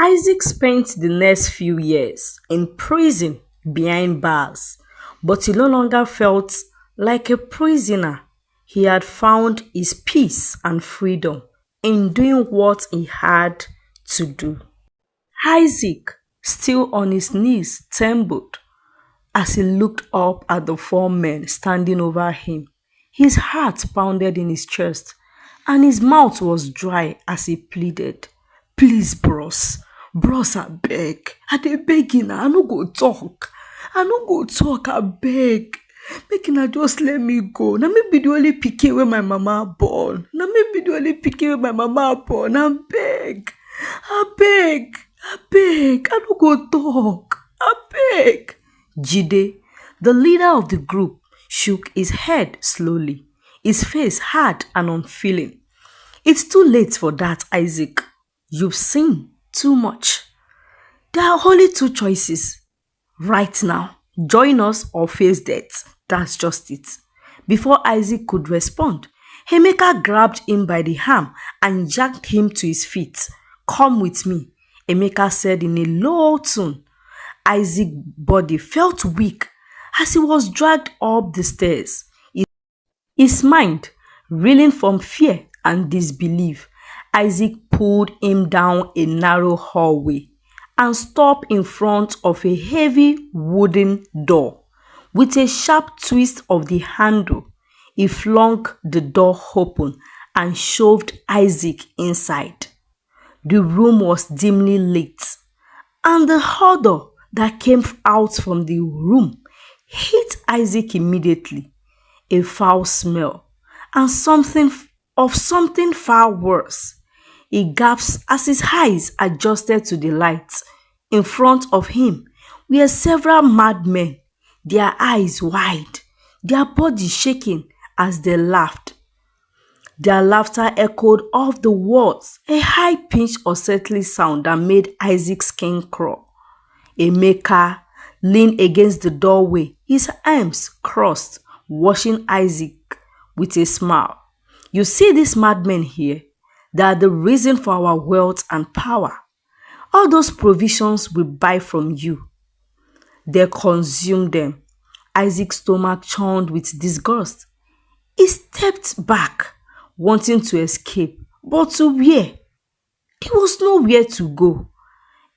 Isaac spent the next few years in prison behind bars, but he no longer felt like a prisoner. He had found his peace and freedom in doing what he had to do. Isaac, still on his knees, trembled as he looked up at the four men standing over him. His heart pounded in his chest and his mouth was dry as he pleaded, "Please, bros, bros, I dey beg una, I no go talk. I no go talk, I beg. Make una just let me go. Na me be the only pikin wey my mama born. Na me be the only pikin wey my mama born. I beg, I no go talk. I beg." Jide, the leader of the group, shook his head slowly, his face hard and unfeeling. "It's too late for that, Isaac. You've seen too much. There are only two choices right now: join us or face death. That's just it." Before Isaac could respond, Emeka grabbed him by the arm and yanked him to his feet. "Come with me," Emeka said in a low tone. Isaac's body felt weak as he was dragged up the stairs. His mind reeling from fear and disbelief. Isaac pulled him down a narrow hallway and stopped in front of a heavy wooden door. With a sharp twist of the handle, he flung the door open and shoved Isaac inside. The room was dimly lit, and the odor that came out from the room hit Isaac immediately. A foul smell and something far worse. He gasped as his eyes adjusted to the light. In front of him were several madmen, their eyes wide, their bodies shaking as they laughed. Their laughter echoed off the walls, a high-pitched unsettling sound that made Isaac's skin crawl. Emeka leaned against the doorway, his arms crossed, watching Isaac with a smile. "You see these madmen here? They are the reason for our wealth and power. All those provisions we buy from you, they consume them." Isaac's stomach churned with disgust. He stepped back, wanting to escape, but to where? There was nowhere to go.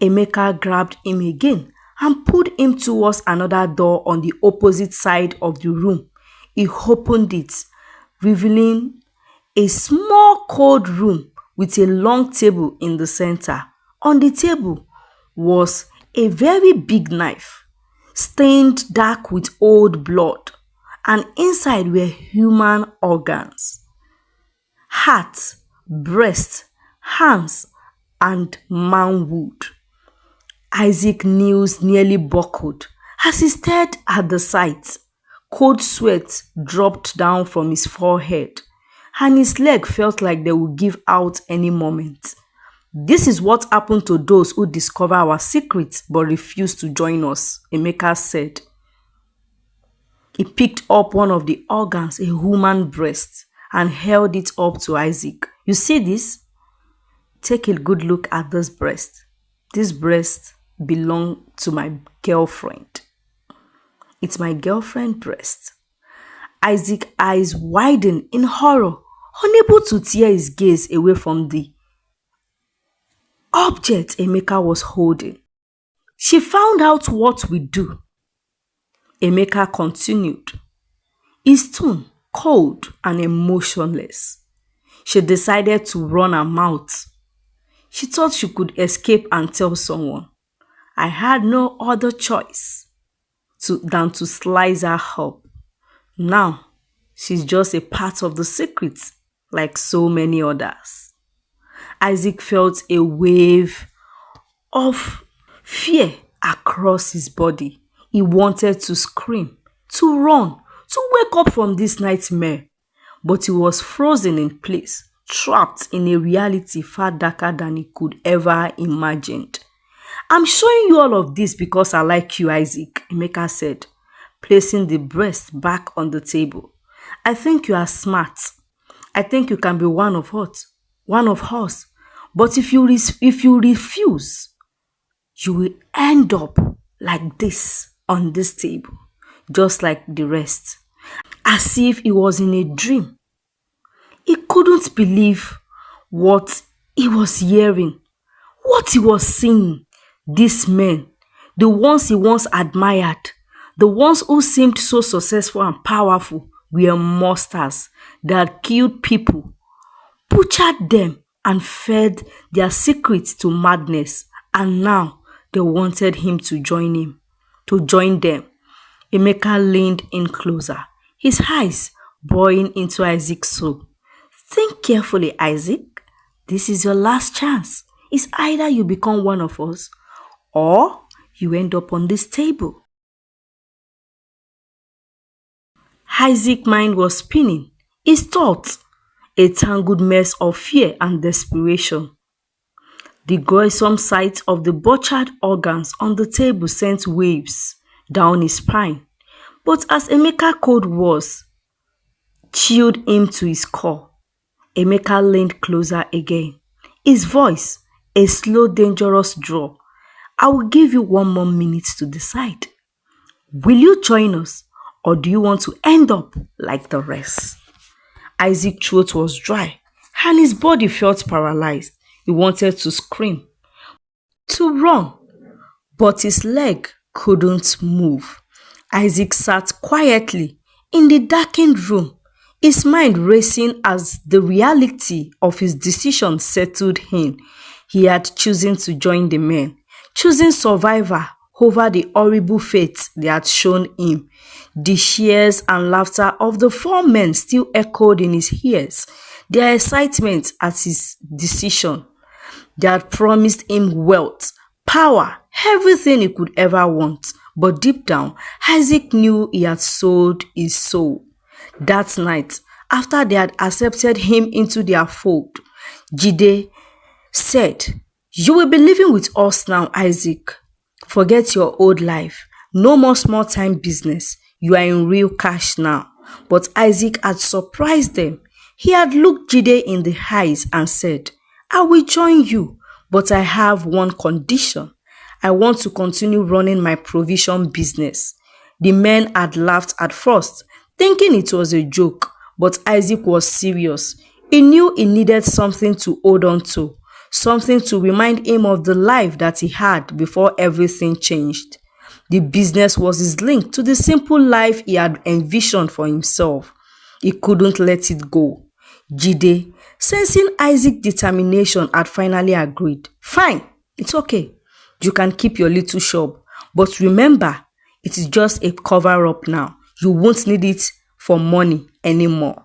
Emeka grabbed him again and pulled him towards another door on the opposite side of the room. He opened it, revealing a small cold room with a long table in the center. On the table was a very big knife, stained dark with old blood, and inside were human organs: heart, breast, hands, and manhood. Isaac's knees nearly buckled as he stared at the sight. Cold sweat dropped down from his forehead, and his leg felt like they would give out any moment. "This is what happened to those who discover our secrets but refuse to join us," Emeka said. He picked up one of the organs, a human breast, and held it up to Isaac. "You see this? Take a good look at this breast. This breast belongs to my girlfriend. It's my girlfriend's breast." Isaac's eyes widened in horror, unable to tear his gaze away from the object Emeka was holding. "She found out what we do," Emeka continued, his tone cold and emotionless. "She decided to run her mouth. She thought she could escape and tell someone. I had no other choice than to slice her up. Now, she's just a part of the secret, like so many others." Isaac felt a wave of fear across his body. He wanted to scream, to run, to wake up from this nightmare, but he was frozen in place, trapped in a reality far darker than he could ever imagined. "I'm showing you all of this because I like you, Isaac," Emeka said, placing the breast back on the table. "I think you are smart. I think you can be one of us. But if you refuse, you will end up like this on this table, just like the rest, as if he was in a dream. He couldn't believe what he was hearing, what he was seeing. These men, the ones he once admired, the ones who seemed so successful and powerful, were monsters that killed people, butchered them, and fed their secrets to madness. And now they wanted him, to join them. Emeka leaned in closer, his eyes boring into Isaac's soul. Think carefully, Isaac. This is your last chance. It's either you become one of us or you end up on this table. Isaac's mind was spinning, his thoughts a tangled mess of fear and desperation. The gruesome sight of the butchered organs on the table sent waves down his spine. But as Emeka's cold words chilled him to his core, Emeka leaned closer again. His voice, a slow, dangerous drawl. I will give you 1 more minute to decide. Will you join us or do you want to end up like the rest? Isaac's throat was dry and his body felt paralyzed. He wanted to scream, to run, but his leg couldn't move. Isaac sat quietly in the darkened room, his mind racing as the reality of his decision settled in. He had chosen to join the men, choosing survival over the horrible fate they had shown him. The cheers and laughter of the 4 men still echoed in his ears, their excitement at his decision. They had promised him wealth, power, everything he could ever want. But deep down, Isaac knew he had sold his soul. That night, after they had accepted him into their fold, Jide said, "You will be living with us now, Isaac. Forget your old life. No more small-time business. You are in real cash now." But Isaac had surprised them. He had looked Jide in the eyes and said, "I will join you, but I have one condition. I want to continue running my provision business." The men had laughed at first, thinking it was a joke, but Isaac was serious. He knew he needed something to hold on to, something to remind him of the life that he had before everything changed. The business was his link to the simple life he had envisioned for himself. He couldn't let it go. Jide, sensing Isaac's determination, had finally agreed. "Fine, it's okay. You can keep your little shop. But remember, it is just a cover-up now. You won't need it for money anymore."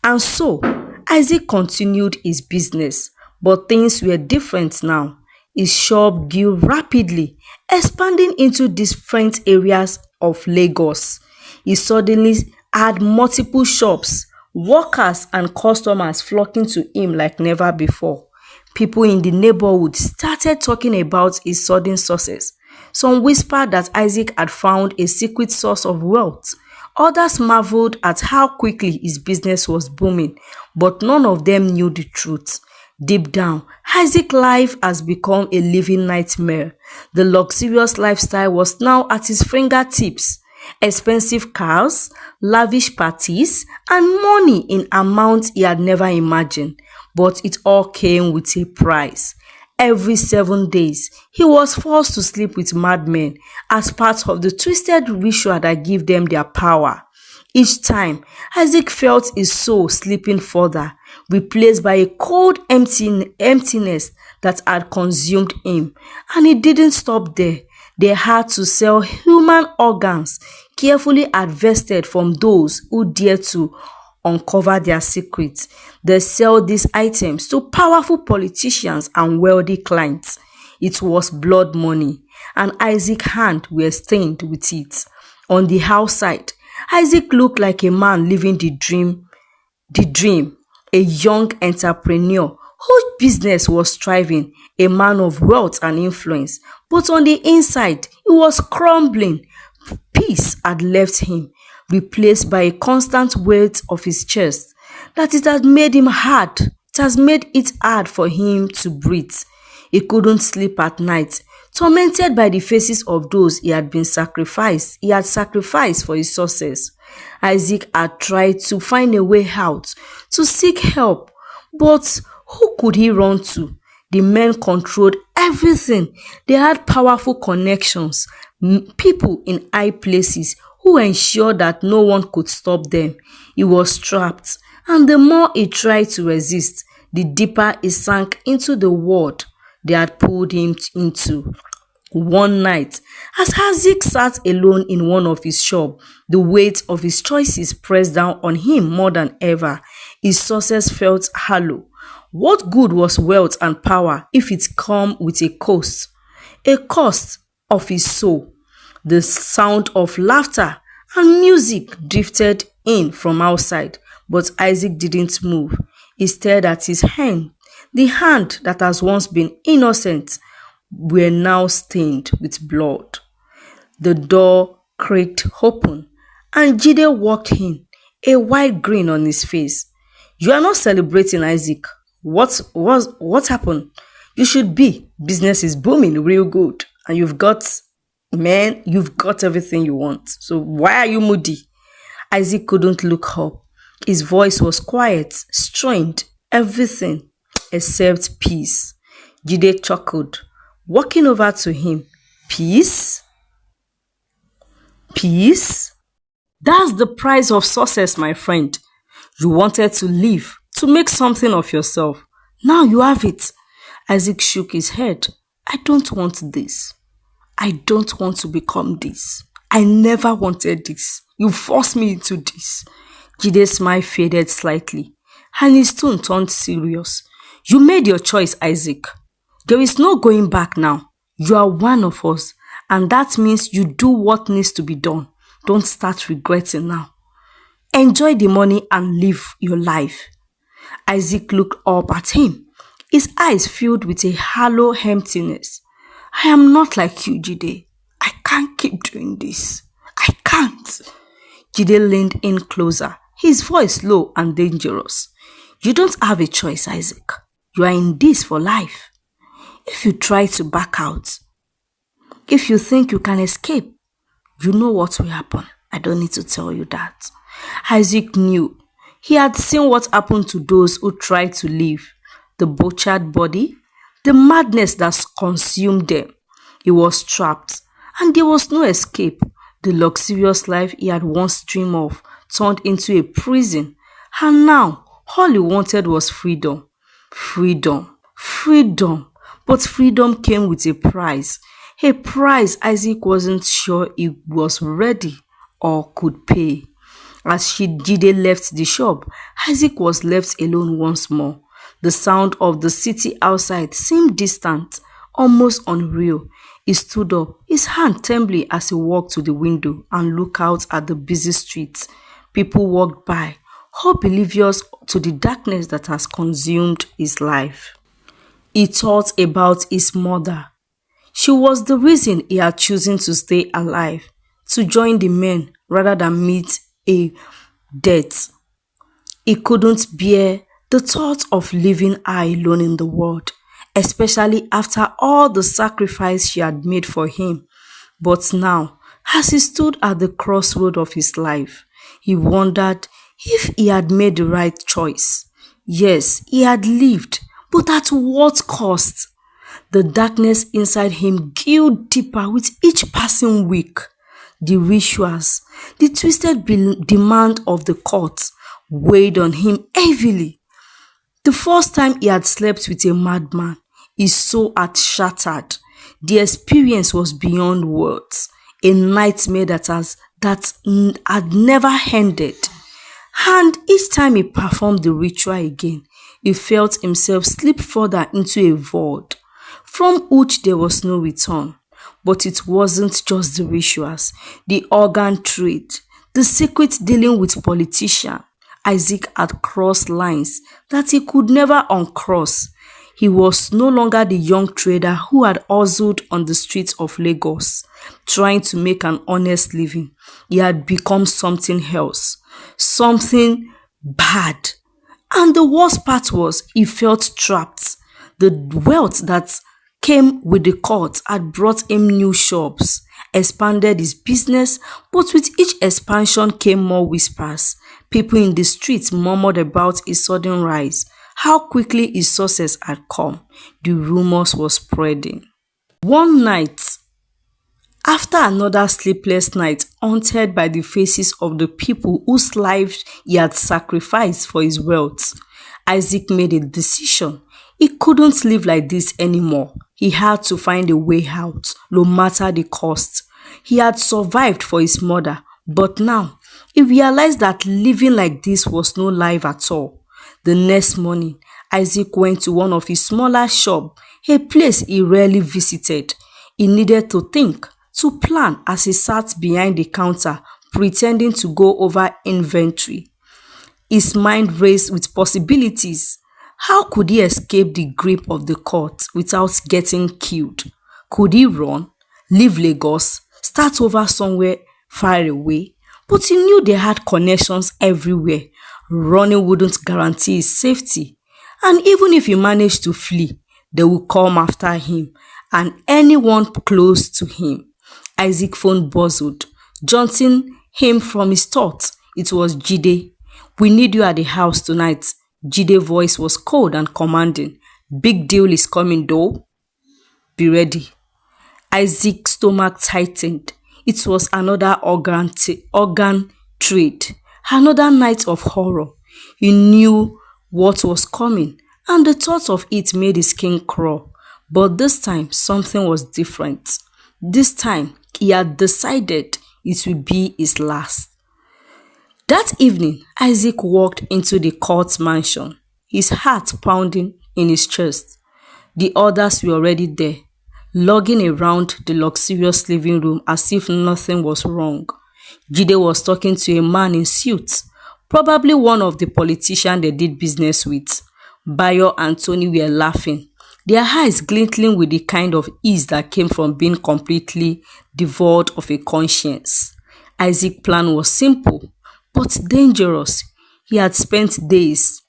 And so, Isaac continued his business, but things were different now. His shop grew rapidly, expanding into different areas of Lagos. He suddenly had multiple shops, workers and customers flocking to him like never before. People in the neighborhood started talking about his sudden success. Some whispered that Isaac had found a secret source of wealth. Others marveled at how quickly his business was booming, but none of them knew the truth. Deep down, Isaac's life has become a living nightmare. The luxurious lifestyle was now at his fingertips. Expensive cars, lavish parties, and money in amounts he had never imagined. But it all came with a price. Every 7 days, he was forced to sleep with madmen as part of the twisted ritual that gave them their power. Each time, Isaac felt his soul slipping further, replaced by a cold emptiness that had consumed him. And it didn't stop there. They had to sell human organs, carefully harvested from those who dared to uncover their secrets. They sell these items to powerful politicians and wealthy clients. It was blood money, and Isaac's hands were stained with it. On the outside, Isaac looked like a man living the dream, a young entrepreneur whose business was thriving, a man of wealth and influence. But on the inside, he was crumbling. Peace had left him, replaced by a constant weight of his chest, that it has made it hard for him to breathe. He couldn't sleep at night, tormented by the faces of those he had sacrificed for his success. Isaac had tried to find a way out, to seek help, but who could he run to? The men controlled everything. They had powerful connections, people in high places who ensured that no one could stop them. He was trapped, and the more he tried to resist, the deeper he sank into the world they had pulled him into. One night, as Isaac sat alone in one of his shops, the weight of his choices pressed down on him more than ever. His success felt hollow. What good was wealth and power if it come with a cost? A cost of his soul. The sound of laughter and music drifted in from outside, but Isaac didn't move. He stared at his hand. The hand that has once been innocent were now stained with blood. The door creaked open, and Jide walked in, a wide grin on his face. "You are not celebrating, Isaac. What happened? You should be. Business is booming real good, and you've got everything you want. So why are you moody?" Isaac couldn't look up. His voice was quiet, strained, everything except peace. Jide chuckled, walking over to him. "Peace? Peace? That's the price of success, my friend. You wanted to live, to make something of yourself. Now you have it." Isaac shook his head. "I don't want this. I don't want to become this. I never wanted this. You forced me into this." Jide's smile faded slightly, and his tone turned serious. "You made your choice, Isaac. There is no going back now. You are one of us, and that means you do what needs to be done. Don't start regretting now. Enjoy the money and live your life." Isaac looked up at him, his eyes filled with a hollow emptiness. "I am not like you, Jide. I can't keep doing this. I can't." Jide leaned in closer, his voice low and dangerous. "You don't have a choice, Isaac. You are in this for life. If you try to back out, if you think you can escape, you know what will happen. I don't need to tell you that." Isaac knew. He had seen what happened to those who tried to live. The butchered body, the madness that consumed them. He was trapped, and there was no escape. The luxurious life he had once dreamed of turned into a prison, and now all he wanted was freedom. Freedom. Freedom. But freedom came with a price. A price Isaac wasn't sure he was ready or could pay. As Jide left the shop, Isaac was left alone once more. The sound of the city outside seemed distant, almost unreal. He stood up, his hand trembling as he walked to the window and looked out at the busy streets. People walked by, oblivious to the darkness that has consumed his life. He thought about his mother. She was the reason he had chosen to stay alive, to join the men rather than meet a death. He couldn't bear the thought of leaving her alone in the world, especially after all the sacrifice she had made for him. But now, as he stood at the crossroad of his life, he wondered if he had made the right choice. Yes, he had lived, but at what cost? The darkness inside him grew deeper with each passing week. The rituals, the twisted demand of the court weighed on him heavily. The first time he had slept with a madman, his soul had shattered. The experience was beyond words, a nightmare that had never ended. And each time he performed the ritual again, he felt himself slip further into a void, from which there was no return. But it wasn't just the rituals, the organ trade, the secret dealing with politicians. Isaac had crossed lines that he could never uncross. He was no longer the young trader who had hustled on the streets of Lagos, trying to make an honest living. He had become something else, something bad. And the worst part was he felt trapped. The wealth that came with the court had brought him new shops, expanded his business, but with each expansion came more whispers. People in the streets murmured about his sudden rise, how quickly his success had come. The rumors were spreading. One night, after another sleepless night haunted by the faces of the people whose lives he had sacrificed for his wealth, Isaac made a decision. He couldn't live like this anymore. He had to find a way out, no matter the cost. He had survived for his mother, but now he realized that living like this was no life at all. The next morning, Isaac went to one of his smaller shops, a place he rarely visited. He needed to think, to plan as he sat behind the counter, pretending to go over inventory. His mind raced with possibilities. How could he escape the grip of the court without getting killed? Could he run, leave Lagos, start over somewhere far away? But he knew they had connections everywhere. Running wouldn't guarantee his safety. And even if he managed to flee, they would come after him and anyone close to him. Isaac's phone buzzed, jolting him from his thoughts. It was Jide. "We need you at the house tonight." Jide's voice was cold and commanding. "Big deal is coming though. Be ready." Isaac's stomach tightened. It was another organ trade, another night of horror. He knew what was coming, and the thought of it made his skin crawl. But this time, something was different. This time, he had decided it would be his last. That evening, Isaac walked into the court mansion, his heart pounding in his chest. The others were already there, lugging around the luxurious living room as if nothing was wrong. Jide was talking to a man in suits, probably one of the politicians they did business with. Bayo and Tony were laughing, their eyes glinting with the kind of ease that came from being completely devoid of a conscience. Isaac's plan was simple, but dangerous. He had spent days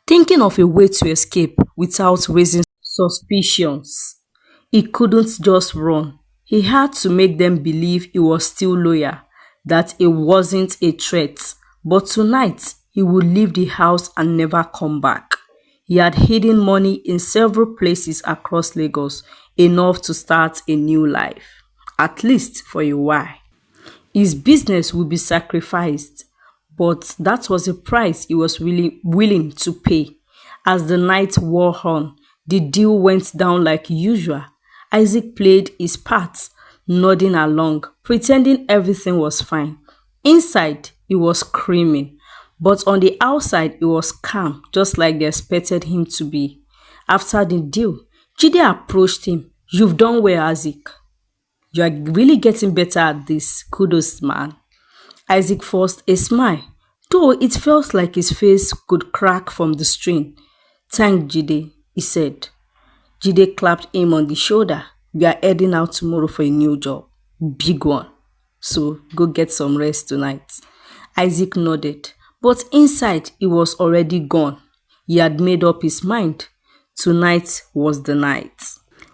thinking of a way to escape without raising suspicions. He couldn't just run. He had to make them believe he was still loyal, that he wasn't a threat. But tonight, he would leave the house and never come back. He had hidden money in several places across Lagos, enough to start a new life, at least for a while. His business would be sacrificed, but that was a price he was really willing to pay. As the night wore on, the deal went down like usual. Isaac played his part, nodding along, pretending everything was fine. Inside, he was screaming, but on the outside, he was calm, just like they expected him to be. After the deal, Jide approached him. "You've done well, Isaac. You are really getting better at this. Kudos, man." Isaac forced a smile, though it felt like his face could crack from the strain. "Thank Jide," he said. Jide clapped him on the shoulder. "We are heading out tomorrow for a new job. Big one. So go get some rest tonight." Isaac nodded, but inside he was already gone. He had made up his mind. Tonight was the night.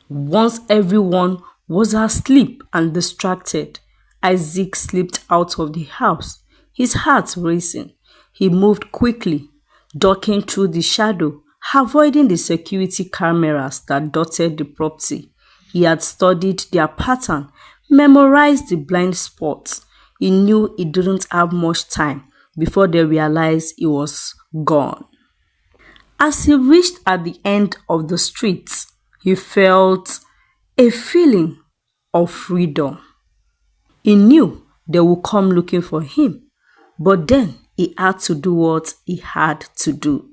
Once everyone was asleep and distracted, Isaac slipped out of the house, his heart racing. He moved quickly, ducking through the shadow, avoiding the security cameras that dotted the property. He had studied their pattern, memorized the blind spots. He knew he didn't have much time before they realized he was gone. As he reached at the end of the street, he felt a feeling of freedom. He knew they would come looking for him, but then he had to do what he had to do.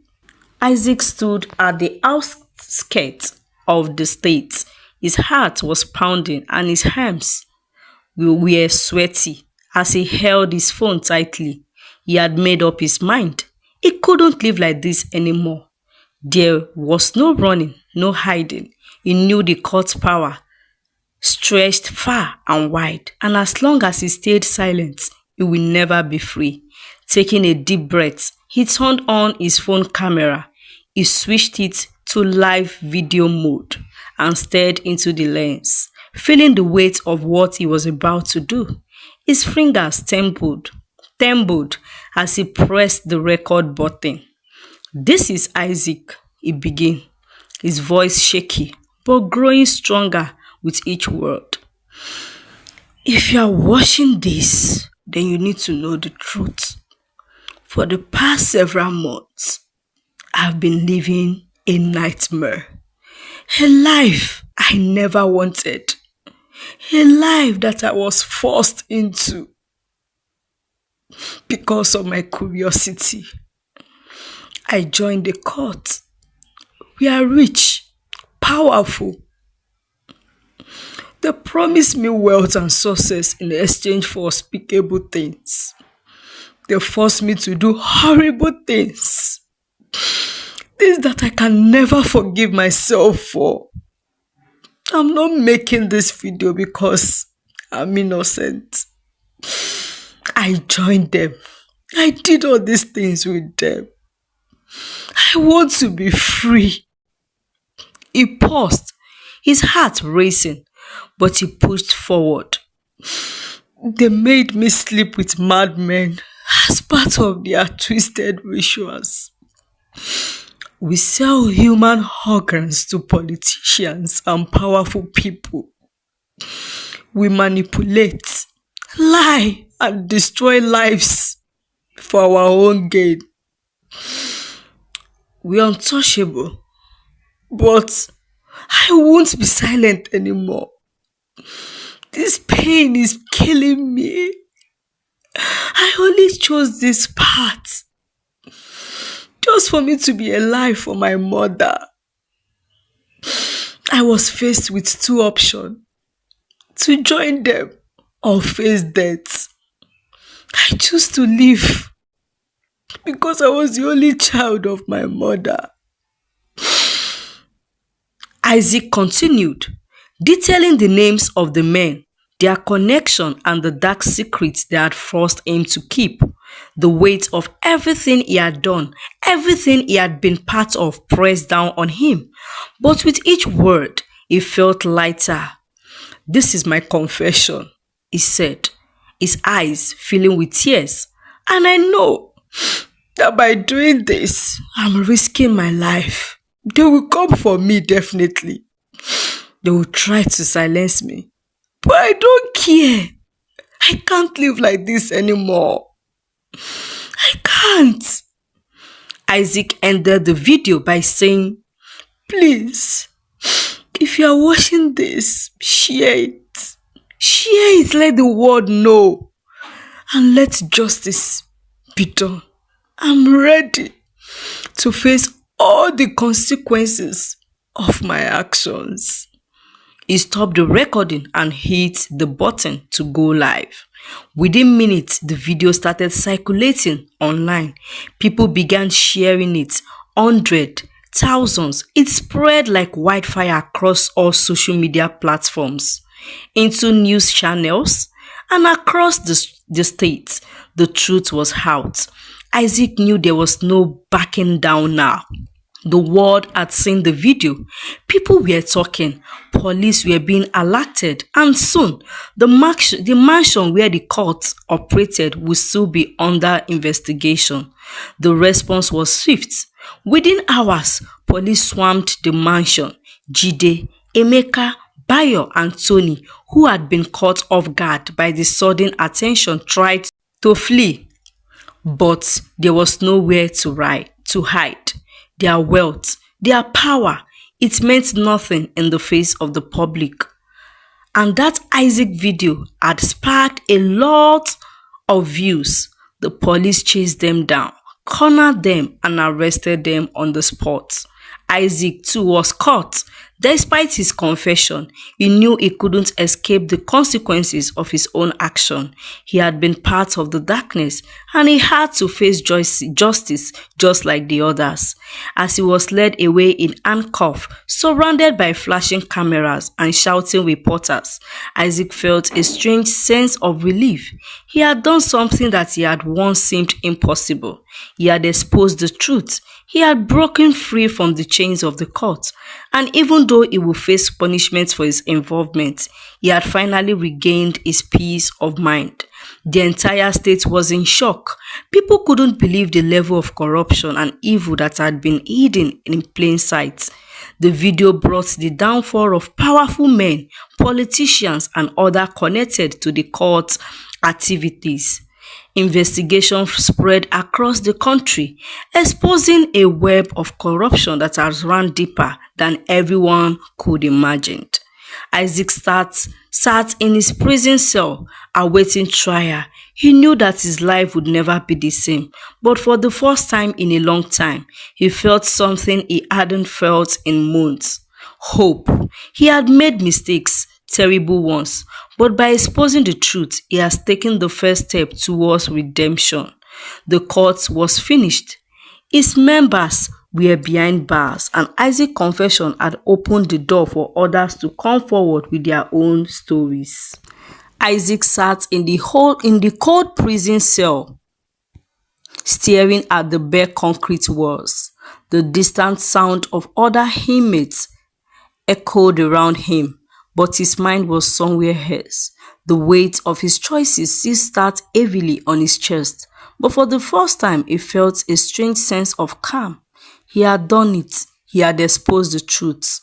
Isaac stood at the outskirts of the state. His heart was pounding and his hands were sweaty as he held his phone tightly. He had made up his mind. He couldn't live like this anymore. There was no running, no hiding. He knew the court power stretched far and wide, and as long as he stayed silent, he will never be free. Taking a deep breath, he turned on his phone camera. He switched it to live video mode and stared into the lens, feeling the weight of what he was about to do. His fingers trembled as he pressed the record button. "This is Isaac," he began, his voice shaky but growing stronger with each word. "If you are watching this, then you need to know the truth. For the past several months, I've been living a nightmare. A life I never wanted. A life that I was forced into because of my curiosity. I joined the cult. We are rich, powerful. They promised me wealth and success in exchange for unspeakable things. They forced me to do horrible things. Things that I can never forgive myself for. I'm not making this video because I'm innocent. I joined them. I did all these things with them. I want to be free." He paused, his heart racing, but he pushed forward. "They made me sleep with madmen as part of their twisted rituals. We sell human organs to politicians and powerful people. We manipulate, lie, and destroy lives for our own gain. We're untouchable, but I won't be silent anymore. This pain is killing me. I only chose this path just for me to be alive for my mother. I was faced with two options: to join them or face death. I chose to live because I was the only child of my mother." Isaac continued, detailing the names of the men, their connection, and the dark secrets they had forced him to keep. The weight of everything he had done, everything he had been part of, pressed down on him. But with each word, he felt lighter. "This is my confession," he said, his eyes filling with tears. "And I know that by doing this, I'm risking my life. They will come for me, definitely. They will try to silence me. But I don't care. I can't live like this anymore. I can't." Isaac ended the video by saying, "Please, if you are watching this, share it. Share it, let the world know. And let justice be done. I'm ready to face all the consequences of my actions." He stopped the recording and hit the button to go live. Within minutes, the video started circulating online. People began sharing it. Hundreds, thousands. It spread like wildfire across all social media platforms, into news channels, and across the states. The truth was out. Isaac knew there was no backing down now. The world had seen the video. People were talking. Police were being alerted. And soon, the mansion where the cult operated would still be under investigation. The response was swift. Within hours, police swarmed the mansion. Jide, Emeka, Bayo, and Tony, who had been caught off guard by the sudden attention, tried to flee. But there was nowhere to hide. Their wealth, their power, it meant nothing in the face of the public. And that Isaac video had sparked a lot of views. The police chased them down, cornered them, and arrested them on the spot. Isaac too was caught. Despite his confession, he knew he couldn't escape the consequences of his own action. He had been part of the darkness and he had to face justice just like the others. As he was led away in handcuffs, surrounded by flashing cameras and shouting reporters, Isaac felt a strange sense of relief. He had done something that he had once seemed impossible. He had exposed the truth. He had broken free from the chains of the court, and even though he would face punishment for his involvement, he had finally regained his peace of mind. The entire state was in shock. People couldn't believe the level of corruption and evil that had been hidden in plain sight. The video brought the downfall of powerful men, politicians, and others connected to the court activities. Investigation spread across the country, exposing a web of corruption that has run deeper than everyone could imagine. Isaac sat in his prison cell awaiting trial. He knew that his life would never be the same, but for the first time in a long time, he felt something he hadn't felt in months. Hope. He had made mistakes, terrible ones, but by exposing the truth, he has taken the first step towards redemption. The court was finished. His members were behind bars, and Isaac's confession had opened the door for others to come forward with their own stories. Isaac sat in the cold prison cell, staring at the bare concrete walls. The distant sound of other inmates echoed around him, but his mind was somewhere else. The weight of his choices still sat heavily on his chest, but for the first time he felt a strange sense of calm. He had done it. He had exposed the truth,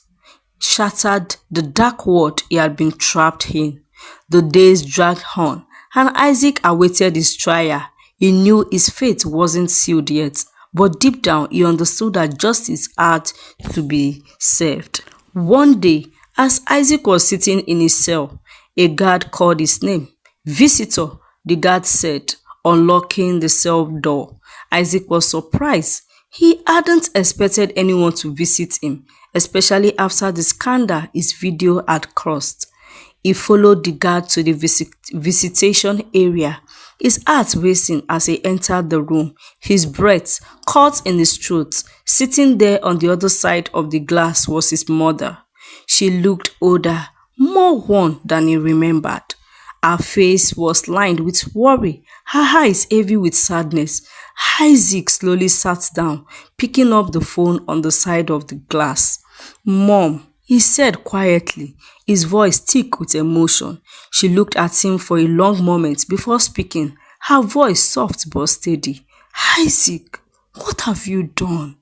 shattered the dark world he had been trapped in. The days dragged on, and Isaac awaited his trial. He knew his fate wasn't sealed yet, but deep down he understood that justice had to be served. One day, as Isaac was sitting in his cell, a guard called his name. "Visitor," the guard said, unlocking the cell door. Isaac was surprised. He hadn't expected anyone to visit him, especially after the scandal his video had caused. He followed the guard to the visitation area, his heart racing as he entered the room, his breath caught in his throat. Sitting there on the other side of the glass was his mother. She looked older, more worn than he remembered. Her face was lined with worry, her eyes heavy with sadness. Isaac slowly sat down, picking up the phone on the side of the glass. "Mom," he said quietly, his voice thick with emotion. She looked at him for a long moment before speaking, her voice soft but steady. "Isaac, what have you done?"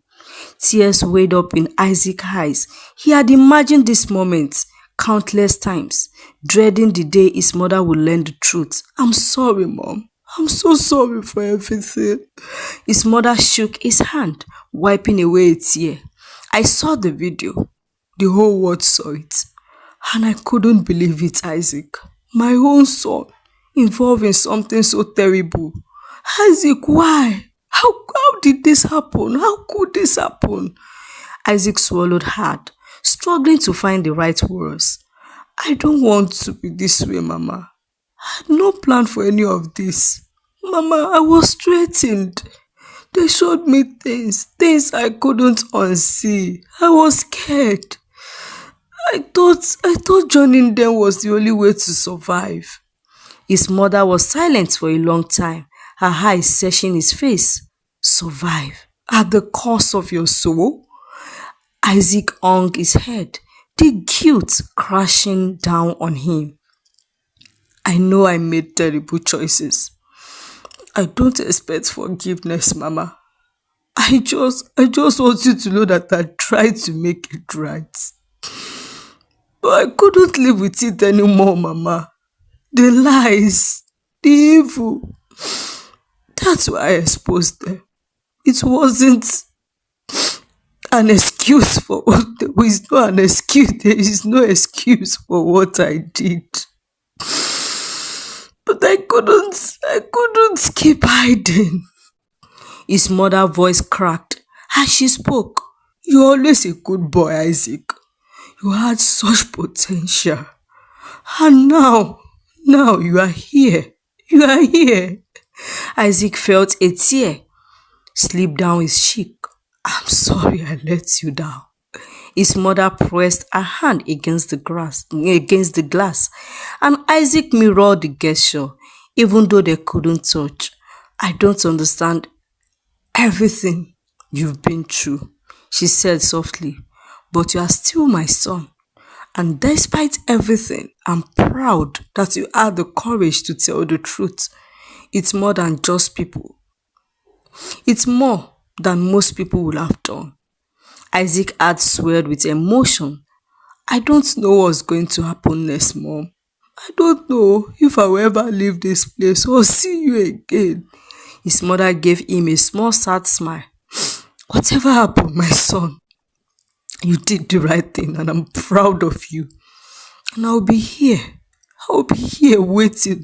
Tears welled up in Isaac's eyes. He had imagined this moment countless times, dreading the day his mother would learn the truth. "I'm sorry, Mom. I'm so sorry for everything." His mother shook his hand, wiping away a tear. "I saw the video. The whole world saw it. And I couldn't believe it, Isaac. My own son involved in something so terrible. Isaac, why? How did this happen? How could this happen?" Isaac swallowed hard, struggling to find the right words. "I don't want to be this way, Mama. I had no plan for any of this. Mama, I was threatened. They showed me things I couldn't unsee. I was scared. I thought joining them was the only way to survive." His mother was silent for a long time, her eyes searching his face. "Survive? At the cost of your soul?" Isaac hung his head, the guilt crashing down on him. "I know I made terrible choices. I don't expect forgiveness, Mama. I just want you to know that I tried to make it right. But I couldn't live with it anymore, Mama. The lies, the evil. That's why I exposed them. It wasn't an excuse for what there is no an excuse. There is no excuse for what I did. But I couldn't keep hiding." His mother's voice cracked as she spoke. "You're always a good boy, Isaac. You had such potential. And now you are here. You are here." Isaac felt a tear slip down his cheek. "I'm sorry I let you down." His mother pressed her hand against the glass, and Isaac mirrored the gesture, even though they couldn't touch. "I don't understand everything. you've been through, she said softly, but you are still my son. And despite everything, I'm proud that you had the courage to tell the truth. It's more than just people. It's more than most people would have done. Isaac had sweared with emotion. I don't know what's going to happen next, Mom. I don't know if I will ever leave this place or see you again. His mother gave him a small sad smile. Whatever happened, my son, you did the right thing and I'm proud of you. And I'll be here. I'll be here waiting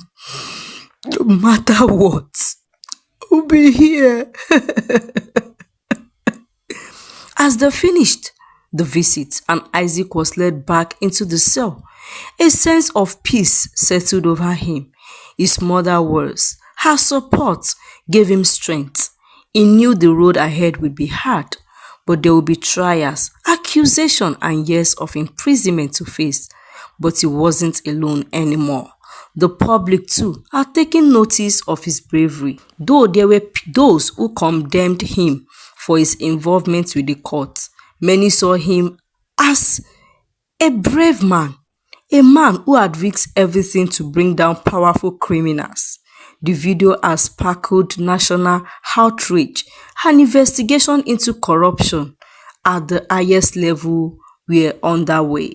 no matter what. I'll be here. As they finished the visit and Isaac was led back into the cell, a sense of peace settled over him. His mother's words, her support, gave him strength. He knew the road ahead would be hard, but there would be trials, accusation, and years of imprisonment to face. But he wasn't alone anymore. The public too had taken notice of his bravery, though there were those who condemned him for his involvement with the court. Many saw him as a brave man, a man who had risked everything to bring down powerful criminals. The video has sparkled national outrage and investigation into corruption at the highest level were underway.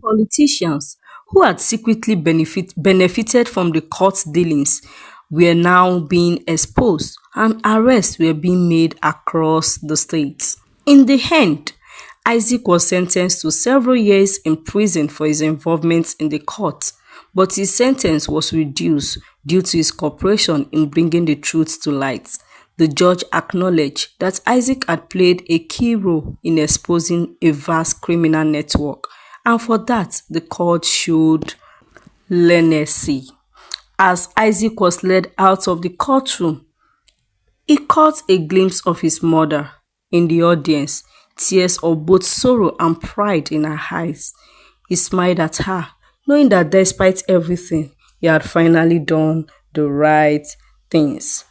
Politicians who had secretly benefited from the court dealings were now being exposed and arrests were being made across the state. In the end, Isaac was sentenced to several years in prison for his involvement in the court, but his sentence was reduced due to his cooperation in bringing the truth to light. The judge acknowledged that Isaac had played a key role in exposing a vast criminal network, and for that, the court showed leniency. As Isaac was led out of the courtroom, he caught a glimpse of his mother in the audience, tears of both sorrow and pride in her eyes. He smiled at her, knowing that despite everything, he had finally done the right things.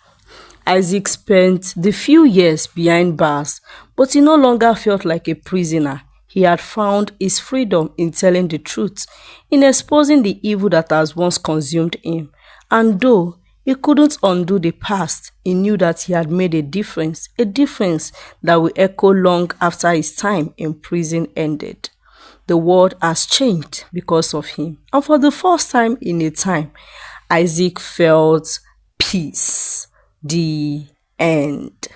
Isaac spent the few years behind bars, but he no longer felt like a prisoner. He had found his freedom in telling the truth, in exposing the evil that has once consumed him. And though he couldn't undo the past, he knew that he had made a difference that will echo long after his time in prison ended. The world has changed because of him, and for the first time in a time, Isaac felt peace. The end.